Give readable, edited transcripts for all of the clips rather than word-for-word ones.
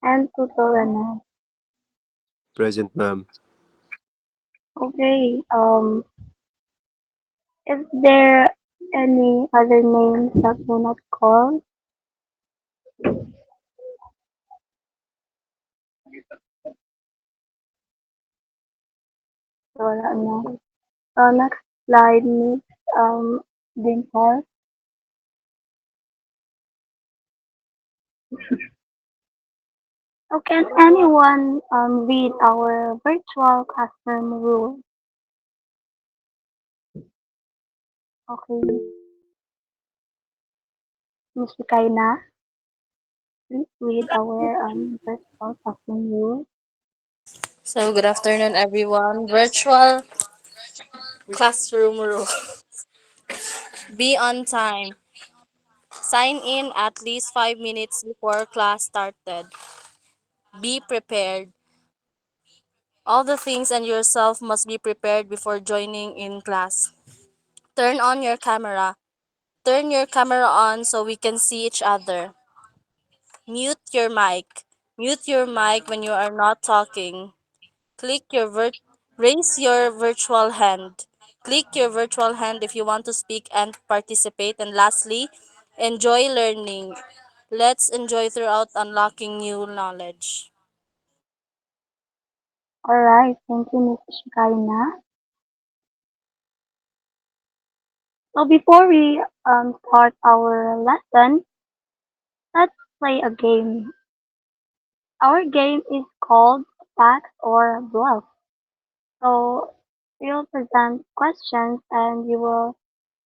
and tutorial. Present, ma'am. Okay. Is there any other names that we're not called? Wala na. Next slide, Miss Dimple. So can anyone read our virtual classroom rules? Okay, Miss Kaina, please read our virtual classroom rules. So, good afternoon, everyone. Virtual classroom rule. Be on time. Sign in at least 5 minutes before class started. Be prepared. All the things and yourself must be prepared before joining in class. Turn on your camera. Turn your camera on so we can see each other. Mute your mic. Mute your mic when you are not talking. Click your raise your virtual hand. Click your virtual hand if you want to speak and participate. And lastly, enjoy learning. Let's enjoy throughout unlocking new knowledge. All right, thank you, Miss Kaina. So before we start our lesson, let's play a game. Our game is called Facts or Bluff. So we'll present questions and you will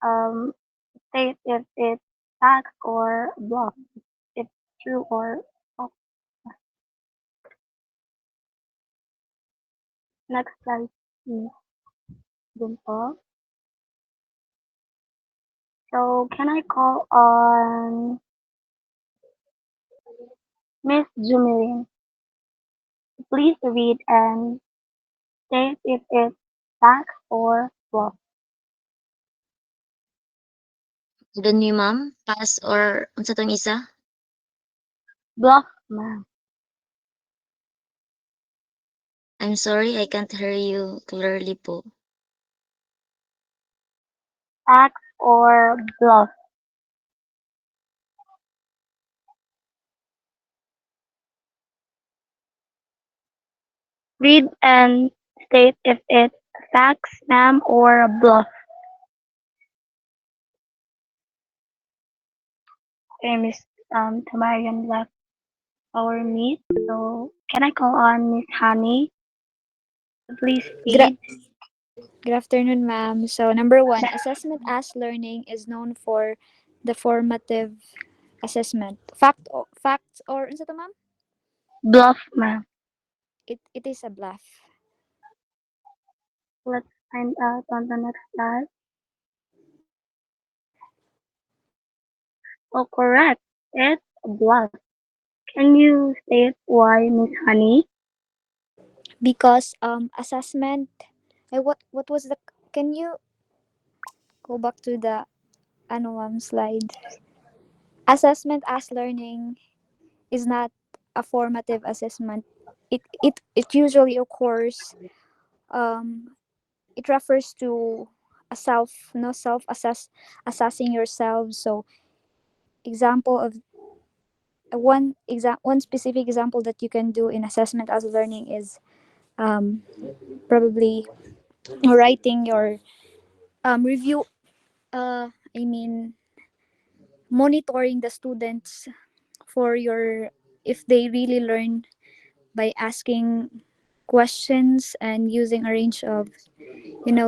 um, state if it's fact or bluff, if true or false. Next slide, Miss Dimple. So can I call on Miss Jumirin? Please read and state if it's fact or bluff. Pardon me, ma'am. Pass or unsa tong isa? Bluff, ma'am. I'm sorry, I can't hear you clearly po. Fact or bluff. Read and state if it's facts, ma'am, or bluff. Okay, Miss Tamarian left our meet. So can I call on Miss Honey to please Good, read? good afternoon, ma'am. So, number one, assessment as learning is known for the formative assessment. Facts or unsa to, ma'am? Bluff, ma'am. It is a bluff. Let's find out on the next slide. Oh, correct. It's a bluff. Can you state why, Miss Honey? Because assessment. What was the? Can you go back to the slide? Assessment as learning is not a formative assessment. It usually occurs. Um, it refers to a self assessing yourself. So example of one specific example that you can do in assessment as learning is um, probably writing your review. I mean, monitoring the students for your if they really learn by asking questions and using a range of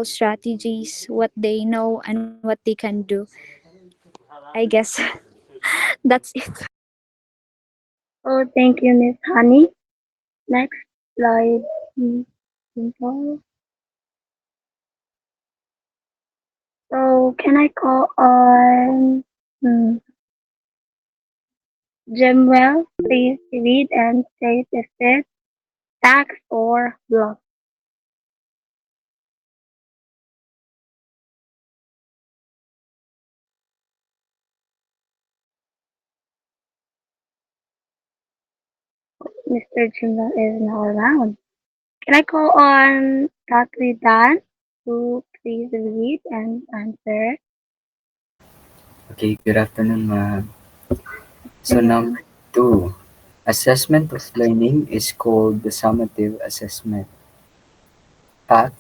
strategies, what they know and what they can do. I guess that's it. Oh, thank you, Miss Honey. Next slide, Miss Dimple. So can I call on Jimwell? Please read and state if it's facts or bluff. Mr. Jimbo is now around. Can I call on Dr. Dan to please read and answer? Okay, good afternoon, ma'am. So Afternoon. number two, assessment of learning is called the summative assessment. Fact,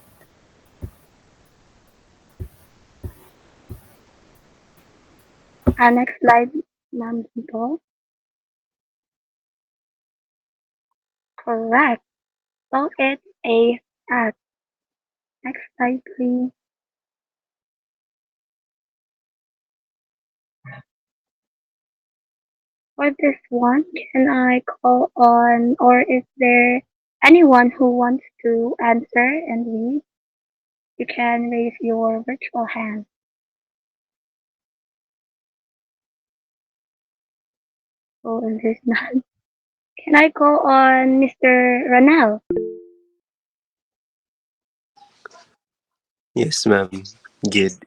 Next slide, Ma'am Dimple. Correct. So it's a fact. Next slide, please. For this one, can I call on, or is there anyone who wants to answer and read? You can raise your virtual hand. Oh, and there's none. Can I call on Mr. Ranel? Yes, ma'am. Good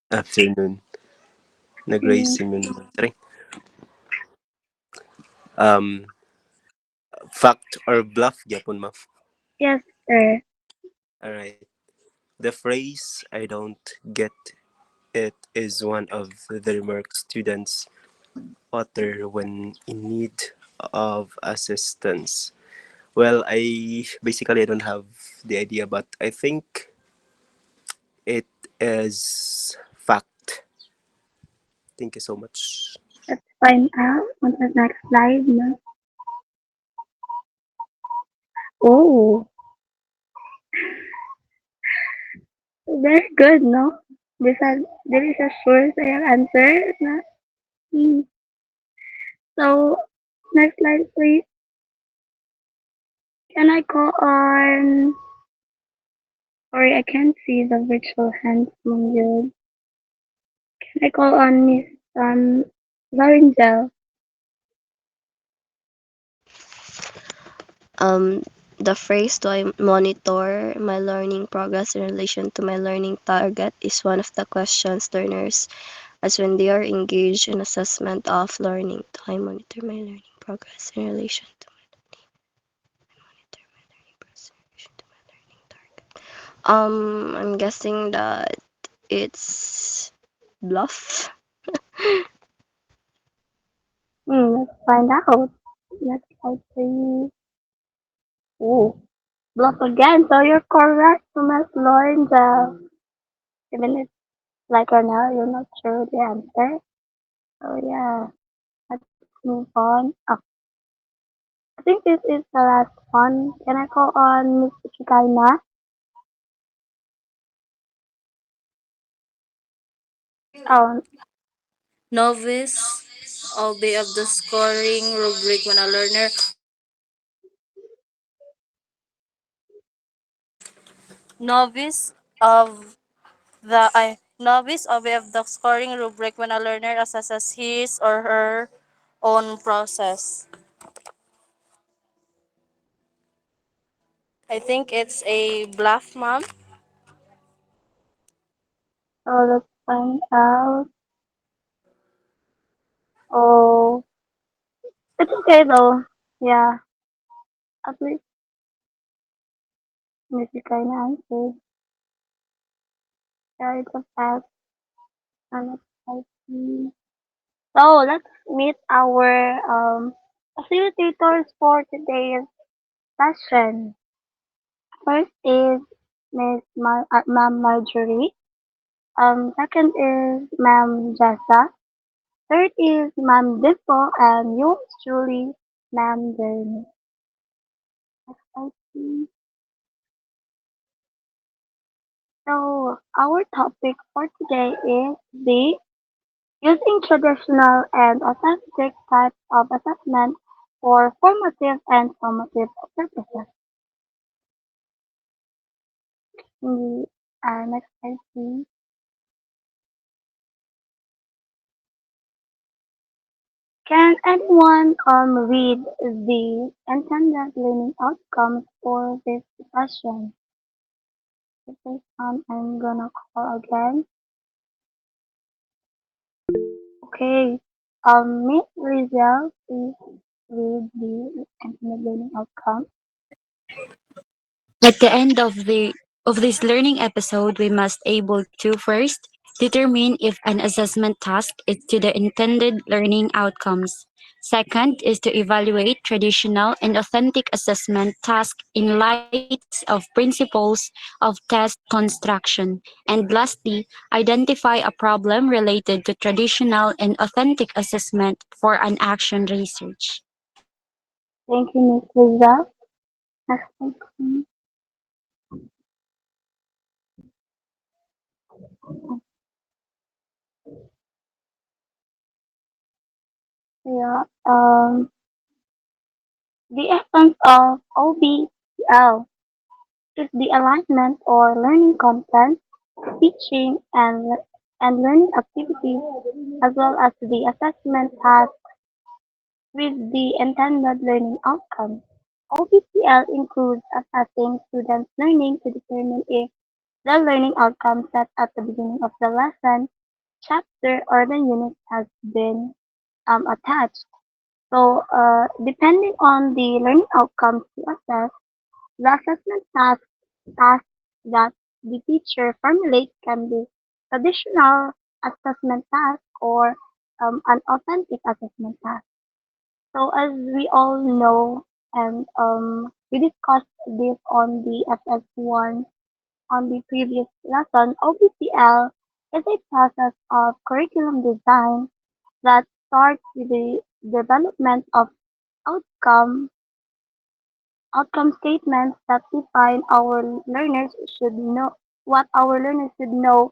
afternoon. Mm, Nag-raise immune. Sorry. Um, fact or bluff, gyapon, ma'am. yes, sir. Alright. The phrase "I don't get it" is one of the remark students utter when in need of assistance. Well, I don't have the idea, but I think it is fact. Thank you so much. Let's find out on the next slide. No? Oh, very good, no? This is a sure saya answer. Na? Hmm. So, next slide, please. Can I call on? Sorry, I can't see the virtual hands from you. Can I call on Miss Lorenzel? Um, the phrase "do I monitor my learning progress in relation to my learning target" is one of the questions learners ask when they are engaged in assessment of learning. Do I monitor my learning progress in relation to my learning target? I'm guessing that it's bluff. Let's find out. Next slide, please. Oh, bluff again. So you're correct, Miss Lorenzel. Even if, like right now, you're not sure the answer. So yeah, let's move on. Oh, I think this is the last one. Can I call on Miss Chikaina? Oh, Novice obey of the scoring rubric when a learner novice of novice obey of the scoring rubric when a learner assesses his or her own process. I think it's a bluff, mom. so let's find out. Oh, it's okay though. Yeah, at least Miss Chikaina answered. Yeah, it's a fact. And let's see. So let's meet our facilitators for today's session. First is Ma'am Marjorie. Second is Ma'am Jessa. Third is Ma'am Dimple, and yours truly, Ma'am Bernie. Okay. So our topic for today is the using traditional and authentic types of assessment for formative and summative purposes. The next slide, please. Can anyone read the intended learning outcomes for this discussion? The first one I'm gonna call again. Okay. Miss Rizal, please read the ultimate learning outcome? At the end of this learning episode, we must able to first determine if an assessment task is to the intended learning outcomes. Second is to evaluate traditional and authentic assessment tasks in light of principles of test construction. And lastly, identify a problem related to traditional and authentic assessment for an action research. Thank you, Ms. Lisa. Next one, please. Yeah. The essence of OBCL is the alignment or learning content, teaching and learning activities, as well as the assessment task with the intended learning outcome. OBCL includes assessing students' learning to determine if the learning outcome set at the beginning of the lesson, chapter, or the unit has been attached. So, depending on the learning outcomes to assess, the assessment tasks that the teacher formulates can be traditional assessment task or an authentic assessment task. So as we all know, and we discussed this on the FS1 on the previous lesson, OPCL is a process of curriculum design that starts with the development of outcome outcome statements that define our learners should know what our learners should know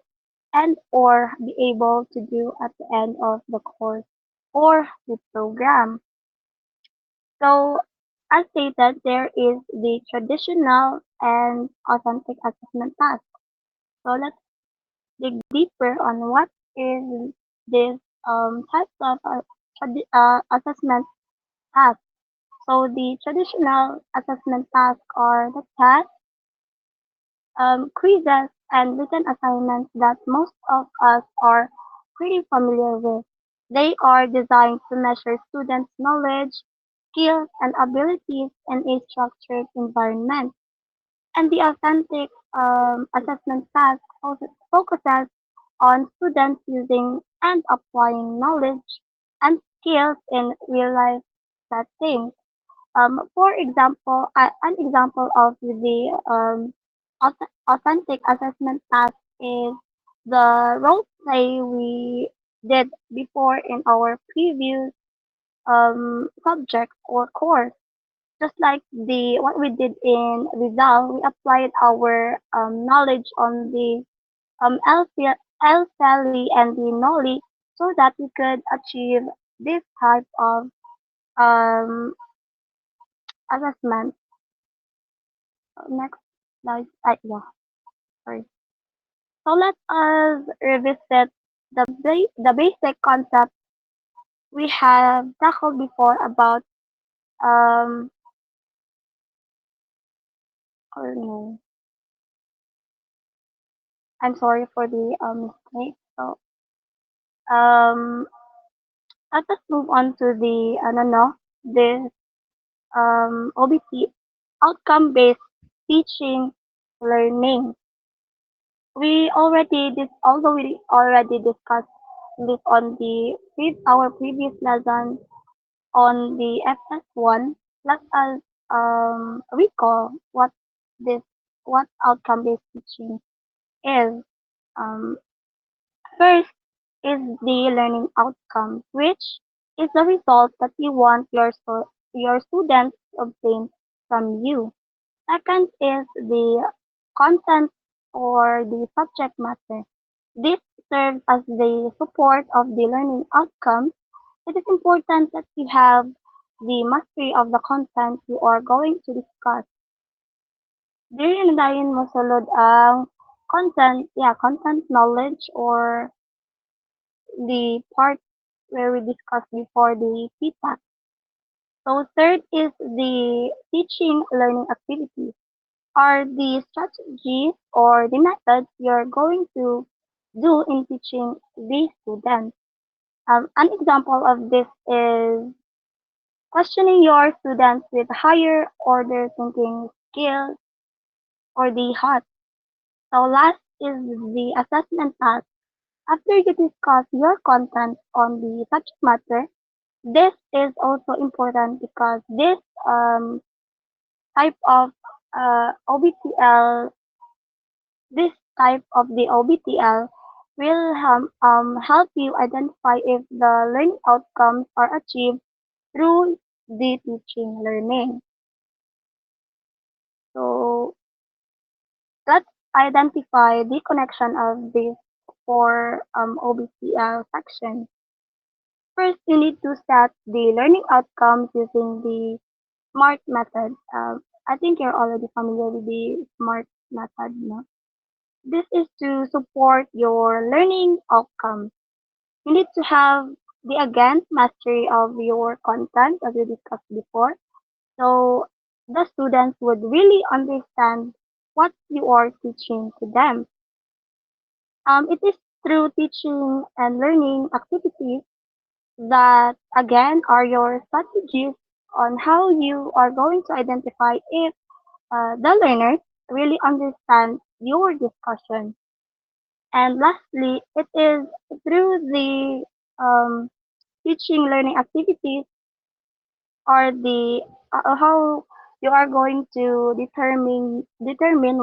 and or be able to do at the end of the course or the program. So, as stated, there is the traditional and authentic assessment task. So, let's dig deeper on what is this types of assessment task. So, the traditional assessment tasks are the tasks, quizzes, and written assignments that most of us are pretty familiar with. They are designed to measure students' knowledge, skills, and abilities in a structured environment. And the authentic assessment task focuses on students using and applying knowledge and skills in real life settings. For example, an example of the authentic assessment task is the role play we did before in our previous subject or course. Just like the what we did in Rizal, we applied our knowledge on the Elfeli and the Noli so that we could achieve this type of um, assessment. Next slide. Yeah, sorry. So let us revisit the basic concept we have tackled before about um or no, I'm sorry for the mistake. So um let us move on to the no this OBT outcome based teaching learning. Although we already discussed this on our previous lesson on the FS1, let us recall this what outcome-based teaching is. Um, First is the learning outcome, which is the result that you want your students to obtain from you. Second is the content or the subject matter. This serves as the support of the learning outcome. It is important that you have the mastery of the content you are going to discuss. Dirindayin mo sulod ang content knowledge or the part where we discussed before the feedback. So third is the teaching learning activities are the strategies or the methods you're going to do in teaching the students. An example of this is questioning your students with higher order thinking skills or the HOT. So last is the assessment task. After you discuss your content on the subject matter, this is also important because this type of OBTL, this type of the OBTL will help you identify if the learning outcomes are achieved through the teaching learning. So let's identify the connection of these four OBTL sections. First, you need to set the learning outcomes using the SMART method. I think you're already familiar with the SMART method, no? This is to support your learning outcomes. You need to have the again mastery of your content as we discussed before. So the students would really understand what you are teaching to them. It is through teaching and learning activities that again are your strategies on how you are going to identify if the learners really understand your discussion. And lastly, it is through the um, teaching learning activities or the how you are going to determine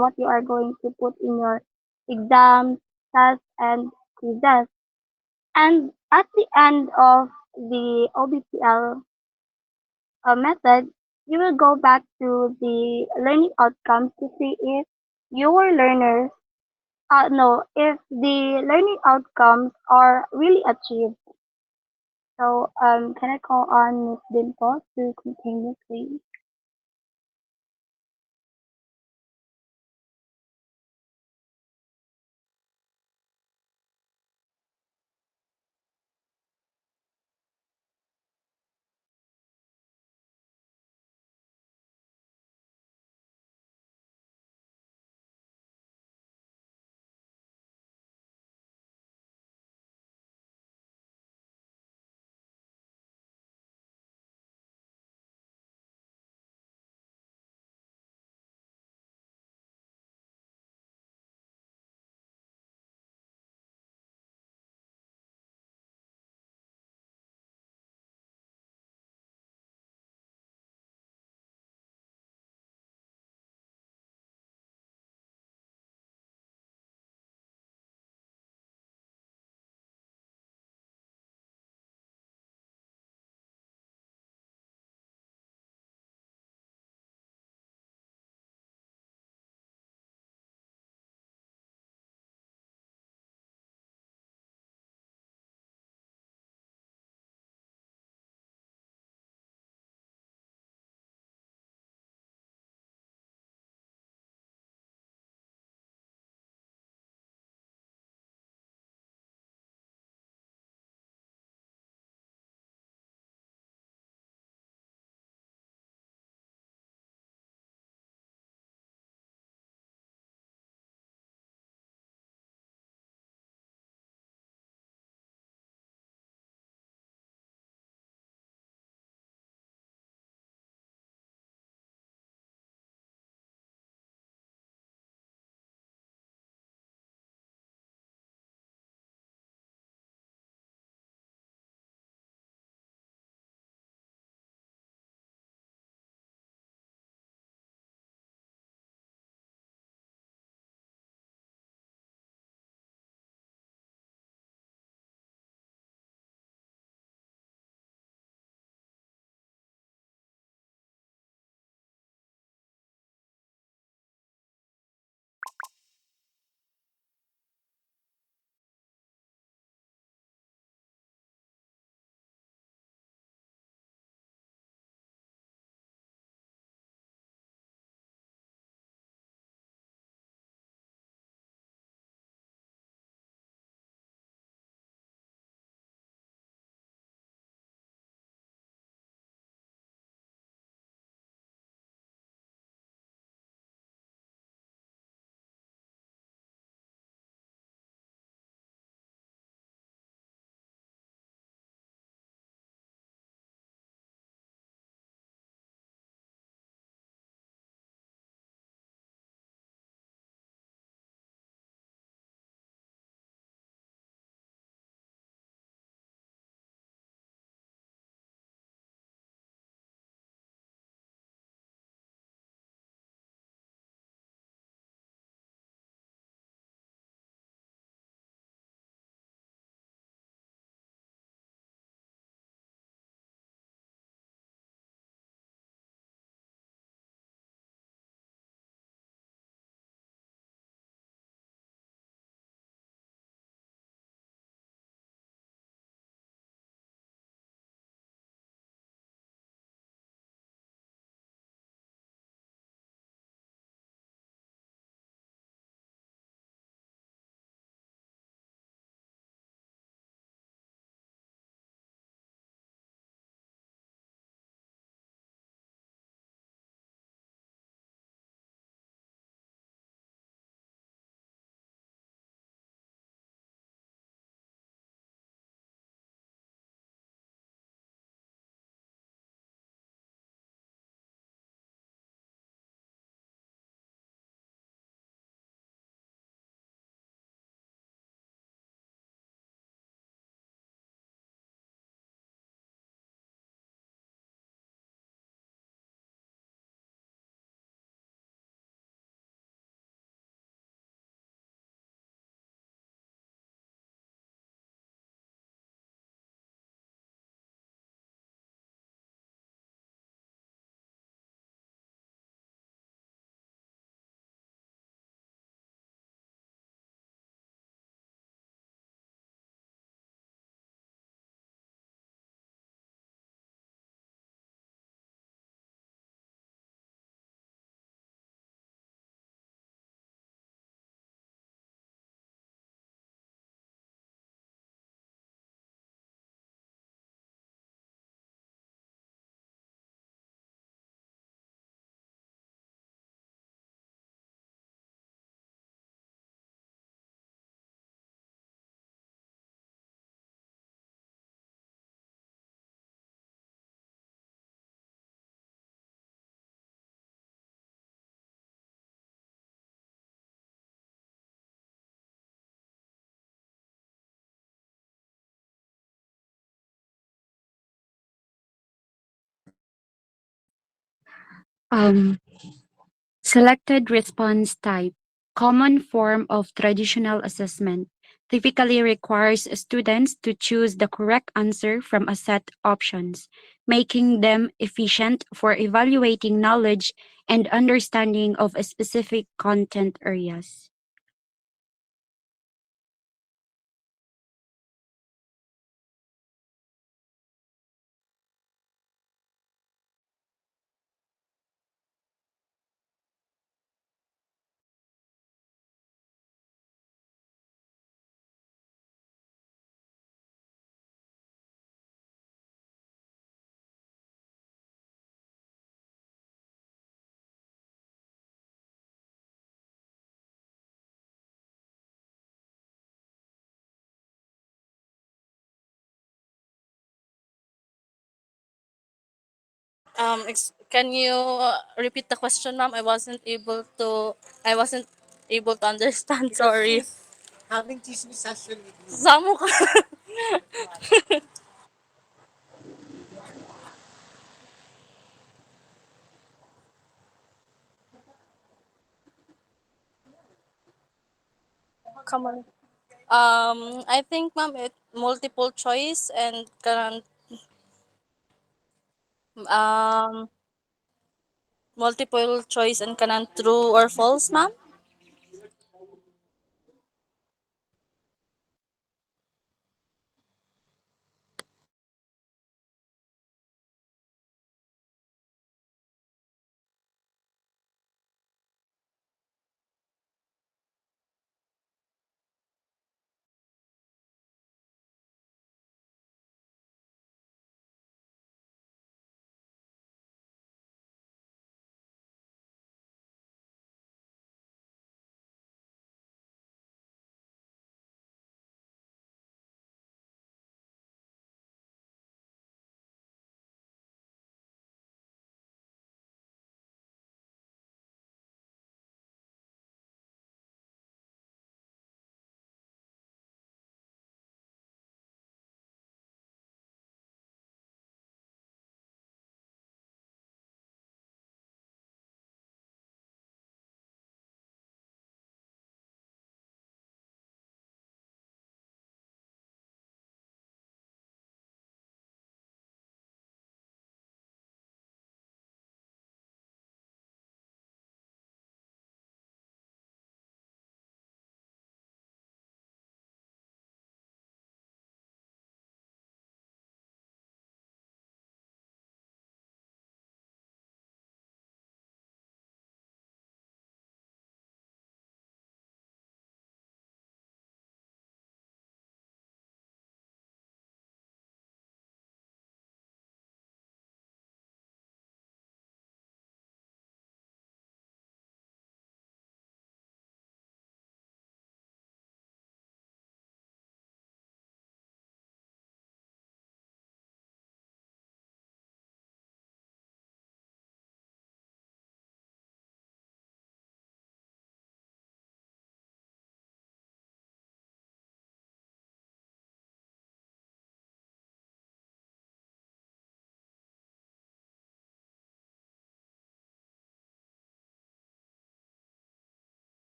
what you are going to put in your exams, tests, and quizzes. And at the end of the OBTL method, you will go back to the learning outcomes to see if your learners no, if the learning outcomes are really achieved. So, can I call on Miss Dimple to continue, please? Um, Selected response type, common form of traditional assessment, typically requires students to choose the correct answer from a set options, making them efficient for evaluating knowledge and understanding of a specific content areas. Can you repeat the question, ma'am? I wasn't able to understand. Sorry. Having chismis session with me. Samo ka. Come on. I think, ma'am, it multiple choice and um multiple choice and kanan true or false, ma'am.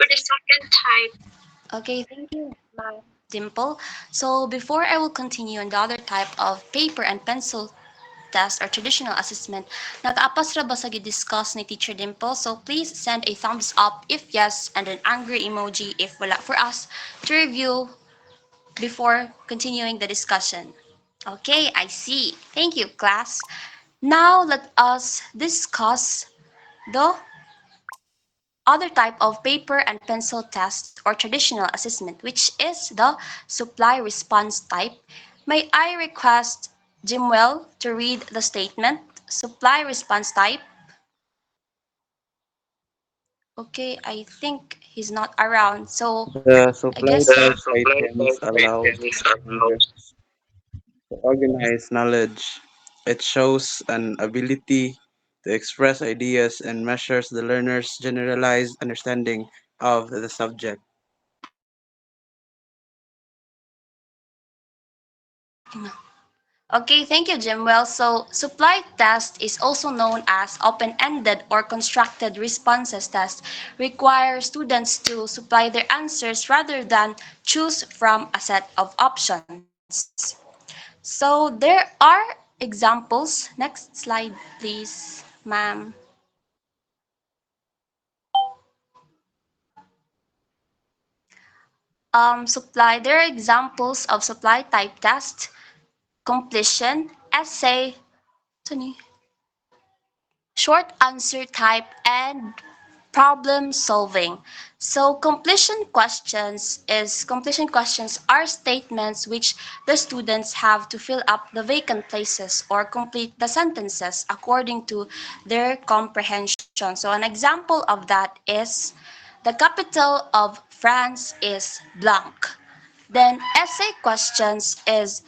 For the second type. Okay, thank you, Ma'am Dimple. So before I will continue on the other type of paper and pencil test or traditional assessment, nakaapas ra ba sa discuss ni Teacher Dimple? So please send a thumbs up if yes and an angry emoji if wala for us to review before continuing the discussion. Okay, I see. Thank you, class. Now let us discuss the other type of paper and pencil test or traditional assessment, which is the supply response type. May I request Jimwell to read the statement? Supply response type. Okay, I think he's not around. So The I supply guess type items allows learners to organize knowledge. It shows an ability to express ideas and measures the learner's generalized understanding of the subject. Okay, thank you, Jim. Well, so supply test is also known as open-ended or constructed responses test. Require students to supply their answers rather than choose from a set of options. So there are examples. Next slide, please, ma'am. Supply. There are examples of supply type test, completion, essay, ito ni, short answer type, and problem solving. So completion questions are statements which the students have to fill up the vacant places or complete the sentences according to their comprehension. So an example of that is the capital of France is blank. Then essay questions is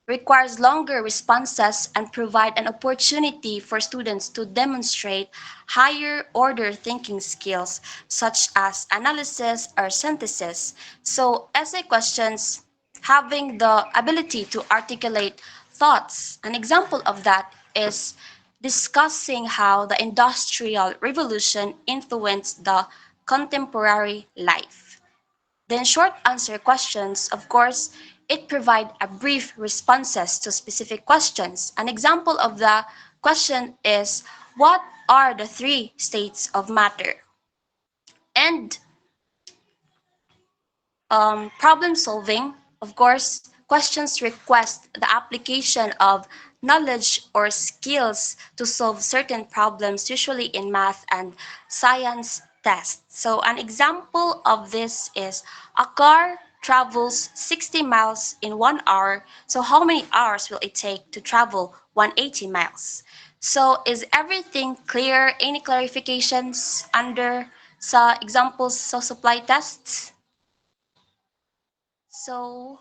requires longer responses and provide an opportunity for students to demonstrate higher order thinking skills such as analysis or synthesis. So essay questions having the ability to articulate thoughts. An example of that is discussing how the industrial revolution influenced the contemporary life. Then short answer questions, of course, it provide a brief responses to specific questions. An example of the question is, what are the three states of matter? And problem solving, of course, questions request the application of knowledge or skills to solve certain problems, usually in math and science tests. So an example of this is a car travels 60 miles in 1 hour. So how many hours will it take to travel 180 miles? So is everything clear? Any clarifications under sa examples sa supply tests? So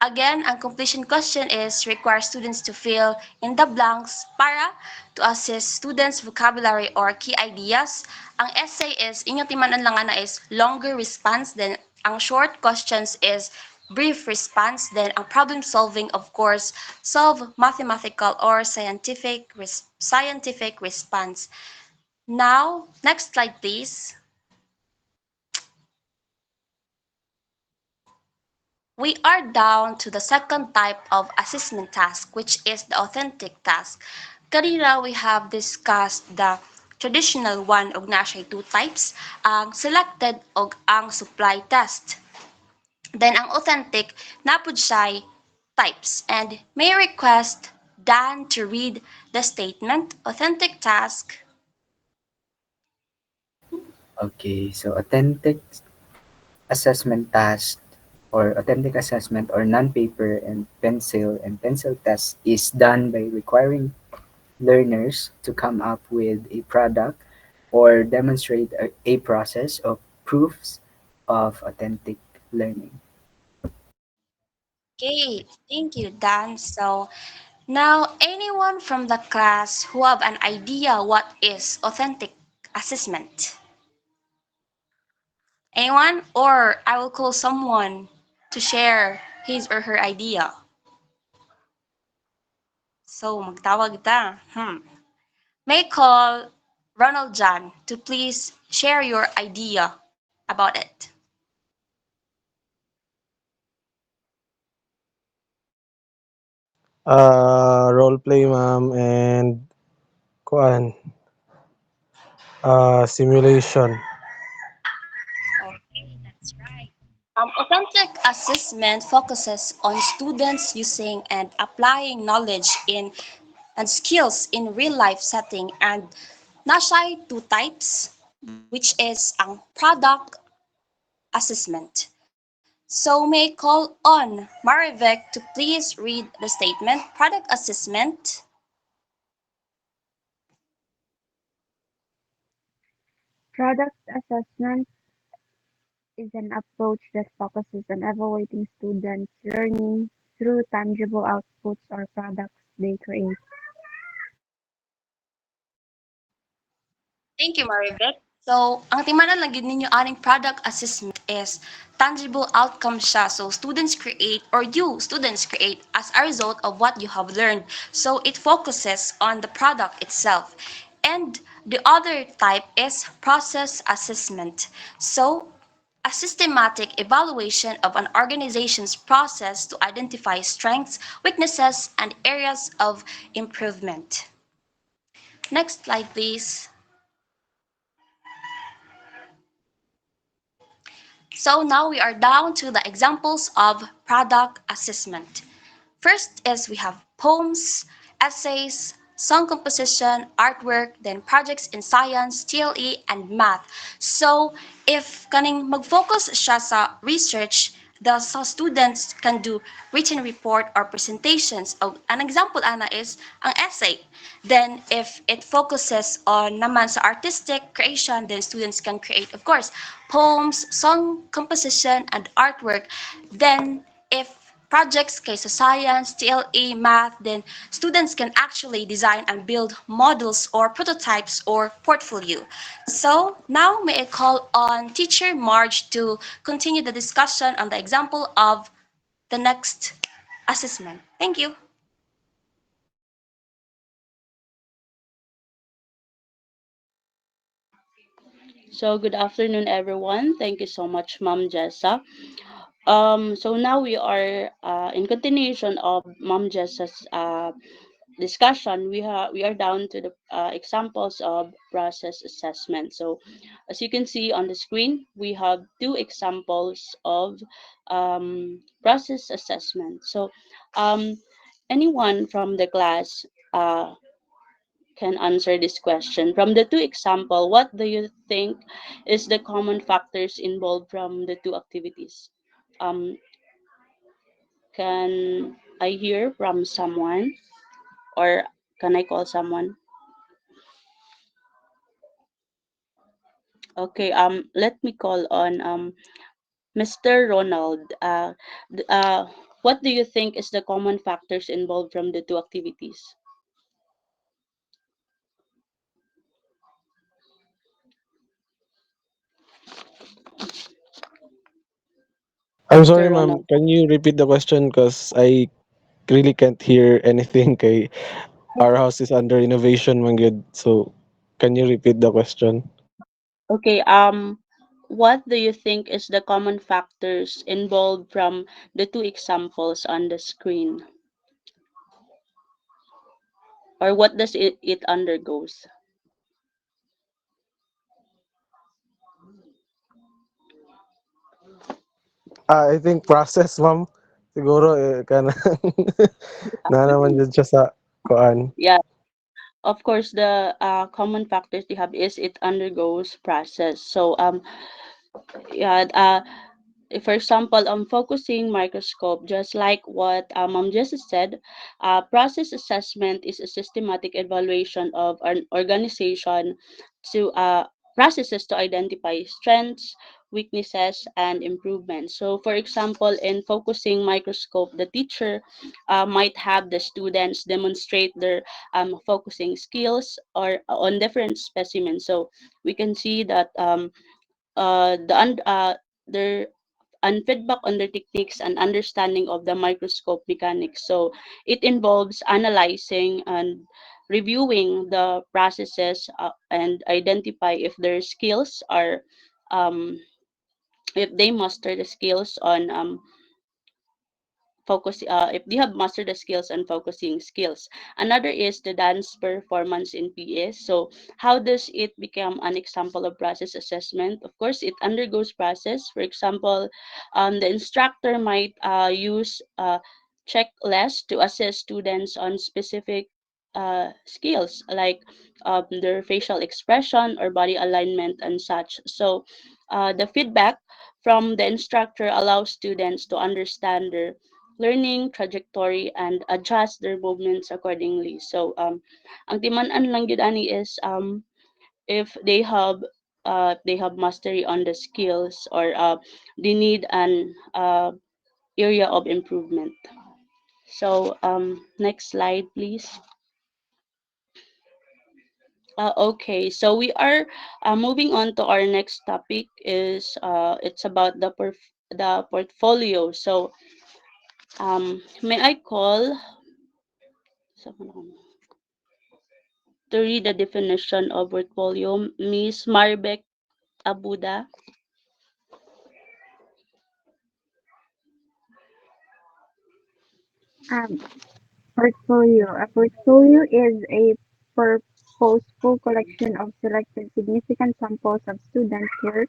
again, ang completion question is require students to fill in the blanks para to assist students' vocabulary or key ideas. Ang essay is, inyong timanan lang na is longer response, then ang short questions is brief response, then ang problem solving, of course, solve mathematical or scientific response. Now, next slide please. We are down to the second type of assessment task, which is the authentic task. Kanina, we have discussed the traditional one og na siya two types, ang selected og ang supply test. Then ang authentic, napud siya types. And may I request Dan to read the statement, authentic task. Okay, so authentic assessment or non-paper and pencil test is done by requiring learners to come up with a product or demonstrate a process of proofs of authentic learning. Okay, thank you, Dan. So now, anyone from the class who have an idea what is authentic assessment? Anyone? Or I will call someone to share his or her idea. So, magtawag ta. May call Ronald John to please share your idea about it. Role play ma'am and kuan simulation. Okay, that's right. Authentic assessment focuses on students using and applying knowledge in and skills in real life setting and nasay two types which is ang product assessment. So may I call on Marivek to please read the statement product assessment. Product assessment is an approach that focuses on evaluating students' learning through tangible outputs or products they create. Thank you, Maribeth. So, ang timanan lang gid ninyo aning product assessment is tangible outcome siya. So, students create or you, students create as a result of what you have learned. So, it focuses on the product itself. And the other type is process assessment. So, a systematic evaluation of an organization's process to identify strengths, weaknesses, and areas of improvement. Next slide, please. So now we are down to the examples of product assessment. First is we have poems, essays, song composition, artwork, then projects in science, TLE, and math. So if kaning mag-focus siya sa research, the sa students can do written report or presentations. Of, an example ana is ang essay. Then if it focuses on naman sa artistic creation, then students can create, of course, poems, song composition, and artwork. Then if projects kay sa science, TLE, math, then students can actually design and build models or prototypes or portfolio. So now may I call on teacher Marge to continue the discussion on the example of the next assessment. Thank you. So good afternoon, everyone. Thank you so much, Ma'am Jessa. So now we are in continuation of Ma'am Jessa's discussion. We are down to the examples of process assessment. So as you can see on the screen, we have two examples of process assessment. So um, anyone from the class can answer this question. From the two example, what do you think is the common factors involved from the two activities? Um, can I hear from someone or can I call someone? Okay, let me call on Mr. Ronald. What do you think is the common factors involved from the two activities? I'm Mr. sorry, ma'am. Ronald. Can you repeat the question? Because I really can't hear anything. Kay our house is under renovation, man. Good. So, can you repeat the question? Okay, what do you think is the common factors involved from the two examples on the screen? Or what does it undergoes? I think process, ma'am. Siguro, kana na naman dyan siya sa kuan. Yeah, of course, the common factors you have is it undergoes process. So, yeah, for example, focusing microscope, just like what Mom just said, process assessment is a systematic evaluation of an organization to processes to identify strengths, weaknesses, and improvements. So, for example, in focusing microscope, the teacher might have the students demonstrate their focusing skills or on different specimens. So, we can see that their and feedback on their techniques and understanding of the microscope mechanics. So it involves analyzing and reviewing the processes and identify if their skills are if they master the skills on focus if they have mastered the skills and focusing skills. Another is the dance performance in PS. So how does it become an example of process assessment? Of course it undergoes process. For example, the instructor might use checklist to assess students on specific skills like their facial expression or body alignment and such. So the feedback from the instructor allows students to understand their learning trajectory and adjust their movements accordingly. So ang timan-an lang gyud ani is if they have they have mastery on the skills, or they need an area of improvement. So next slide, please. Okay, so we are moving on to our next topic. Is it's about the portfolio. So may I call someone to read the definition of portfolio, Miss Marbek Abuda? Um, Portfolio. A portfolio is a purposeful collection of selected significant samples of students' work,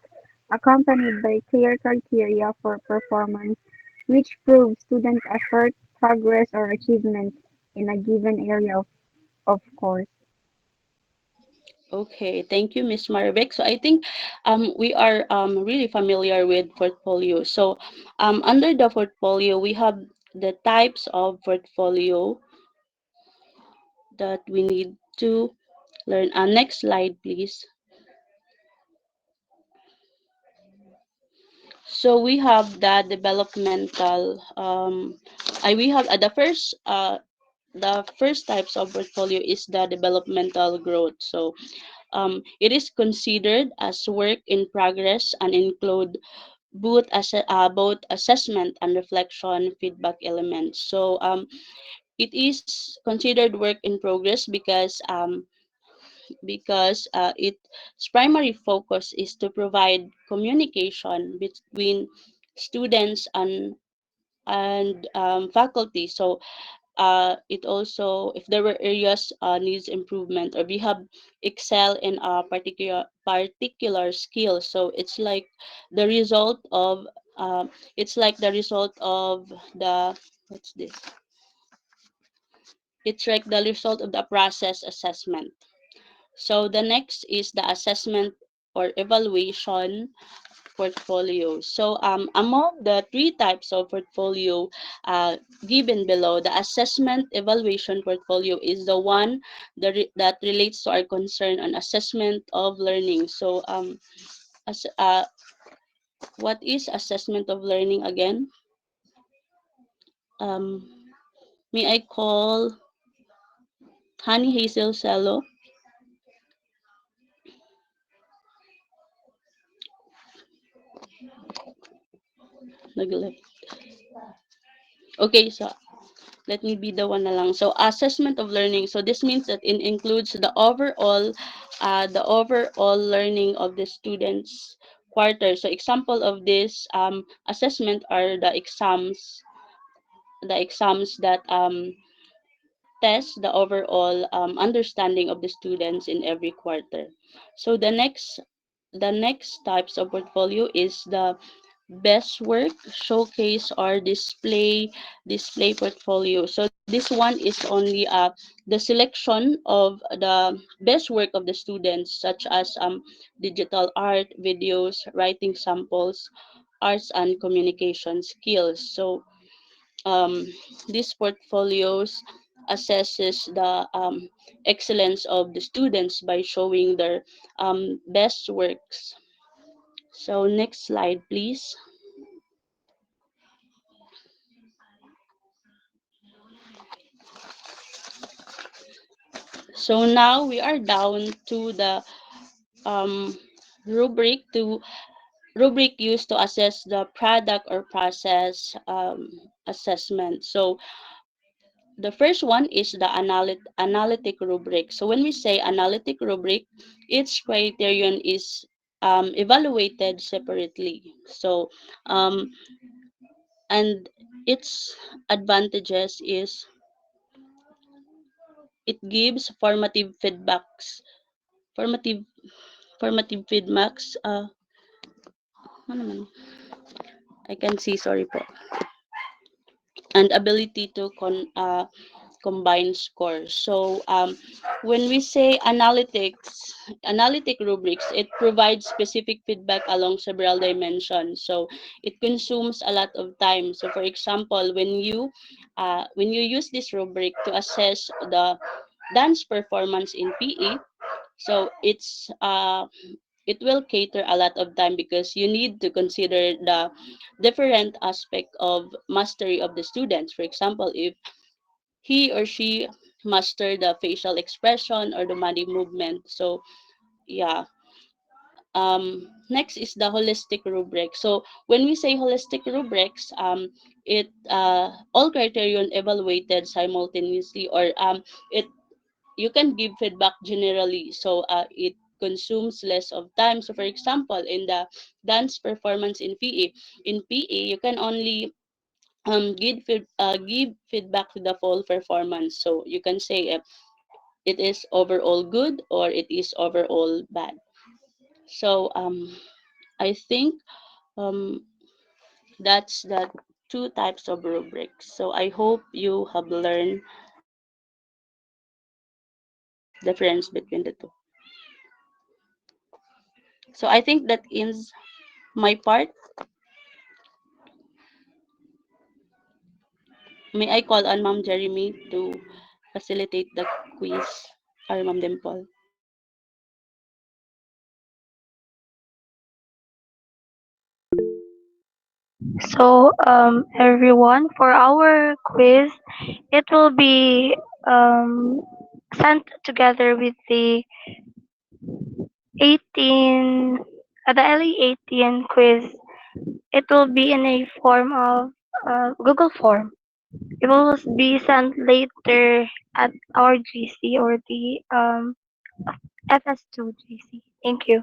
accompanied by clear criteria for performance, which prove student effort, progress, or achievement in a given area of course. Okay, thank you, Miss Marbek. So I think we are really familiar with portfolio. So under the portfolio, we have the types of portfolio that we need to learn. Next slide, please. So we have the developmental. We have the first types of portfolio is the developmental growth. So it is considered as work in progress and include both assessment and reflection feedback elements. So it is considered work in progress because its primary focus is to provide communication between students and faculty. So it also, if there were areas needs improvement, or we have excel in a particular skill, so the result of it's like the result of the what's this it's like the result of the process assessment. So the next is the assessment or evaluation portfolio. So among the three types of portfolio given below, the assessment evaluation portfolio is the one that relates to our concern on assessment of learning. So as, what is assessment of learning again? Um, may I call Honey Hazel Cello? Nag-left. Okay, so let me be the one na lang. So assessment of learning. So this means that it includes the overall learning of the students quarter. So example of this assessment are the exams that test the overall understanding of the students in every quarter. So the next types of portfolio is the best work, showcase, or display portfolio. So this one is only the selection of the best work of the students, such as digital art, videos, writing samples, arts and communication skills. So these portfolios assesses the excellence of the students by showing their best works. So next slide, please. So now we are down to the um, rubric used to assess the product or process assessment. So the first one is the analytic rubric. So when we say analytic rubric, each criterion is evaluated separately. So um, and its advantages is it gives formative formative feedbacks. Ano man? I can see, sorry po. And ability to combine scores. So when we say analytic rubrics, it provides specific feedback along several dimensions. So it consumes a lot of time. So for example, when you use this rubric to assess the dance performance in PE, so it will cater a lot of time because you need to consider the different aspect of mastery of the students. For example, if he or she master the facial expression or the body movement. So yeah. Next is the holistic rubric. So when we say holistic rubrics, it all criterion evaluated simultaneously, or it you can give feedback generally. So it consumes less of time. So for example, in the dance performance in PE, you can only give feedback to the full performance. So you can say if it is overall good or it is overall bad. So I think um, that's the two types of rubrics. So I hope you have learned difference between the two. So I think that ends my part. May I call on Ma'am Jeremy to facilitate the quiz, or Ma'am Dimple? So, everyone, for our quiz, it will be sent together with the 18, the LE18 quiz. It will be in a form of Google form. It will be sent later at our GC or the FS2 GC. Thank you.